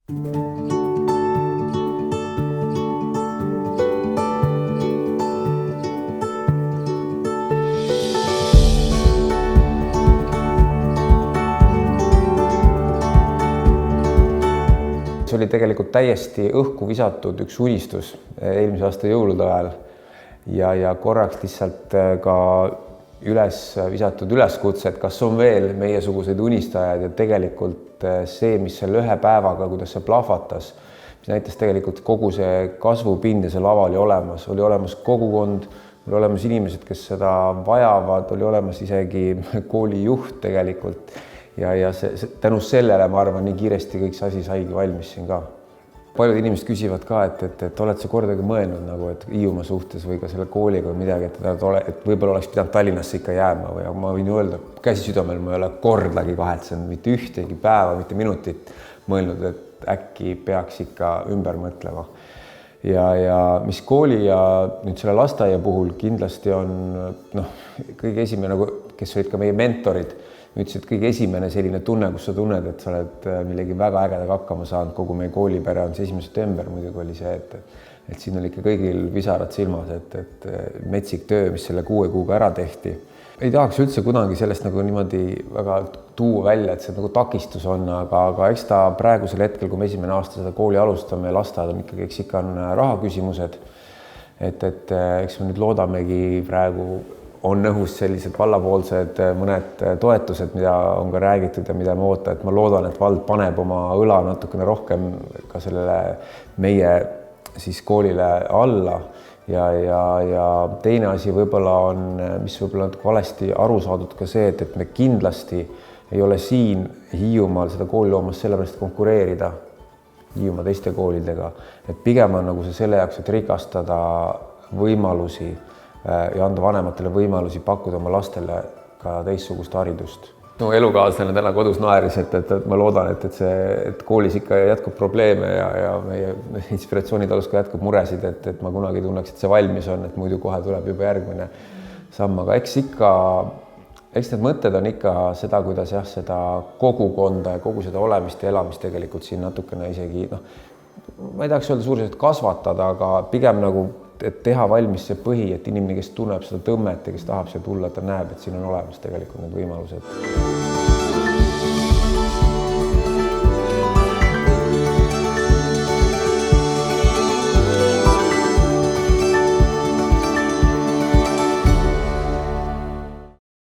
See oli tegelikult täiesti õhku visatud üks unistus eelmise aasta jõulude ajal ja korraks lihtsalt ka üles visatud üleskutse, et kas on veel meiesuguseid unistajaid ja tegelikult see, mis seal ühe päevaga, kuidas see plahvatas, mis näitas tegelikult kogu see kasvupind ja see lava oli olemas kogukond, oli olemas inimesed, kes seda vajavad, oli olemas isegi koolijuht tegelikult. Ja tänu sellele, ma arvan, nii kiiresti kõik see asi saigi valmis siin ka. Paljud inimesed küsivad ka, et oled sa kordagi mõelnud nagu, et Hiiumaa suhtes või ka selle kooliga või midagi, et võib-olla oleks pidanud Tallinnasse ikka jääma või ma võin öelda, käsi südamel, ma ei ole kordagi kahetsenud, mitte ühtegi päeva, mitte minutit mõelnud, et äkki peaks ikka ümber mõtlema. Ja mis kooli ja nüüd selle lasteaia puhul kindlasti on kõige esimene, kes olid ka meie mentorid, ütlesid, et kõige esimene selline tunne, kus sa tunned, et sa oled millegi väga ägedaga hakkama saanud, kogu meie koolipere on see 1. september muidugi oli see, et siin oli ikka kõigil visarad silmas, et metsik töö, mis selle 6 kuuga ära tehti. Ei tahaks üldse kunagi sellest nagu niimoodi väga tuua välja, et see nagu takistus on, aga eks ta praegusel hetkel, kui me esimene aasta seda kooli alustame ja lasteaed on ikkagi, eks ikka on raha küsimused, et eks me nüüd loodamegi praegu on õhus sellised vallapoolsed mõned toetused, mida on ka räägitud ja mida ma ootan, et ma loodan, et vald paneb oma õla natukene rohkem ka sellele meie siis koolile alla ja teine asi võib-olla on, mis võib-olla natuke valesti aru saadud ka see, et me kindlasti ei ole siin Hiiumaal seda kooli loomas sellepärast konkureerida Hiiumaa teiste koolidega, et pigem on nagu see selle jaoks, et rikastada võimalusi ja anda vanematele võimalusi pakkuda oma lastele ka teistsugust haridust. No elukaaslane täna kodus naeris, et ma loodan, et koolis ikka jätkub probleeme ja meie inspiratsioonitalus ka jätkub muresid, et ma kunagi tunneks, et see valmis on, et muidu kohe tuleb juba järgmine samm, aga eks need mõtted on ikka seda, kuidas seda kogukonda ja kogu seda olemist ja elamist tegelikult siin natukene isegi, ma ei tahaks öelda suuruselt kasvatada, aga pigem nagu et teha valmis see põhi, et inimene, kes tunneb seda tõmmet ja kes tahab siia tulla, ta näeb, et siin on olemas tegelikult need võimalused.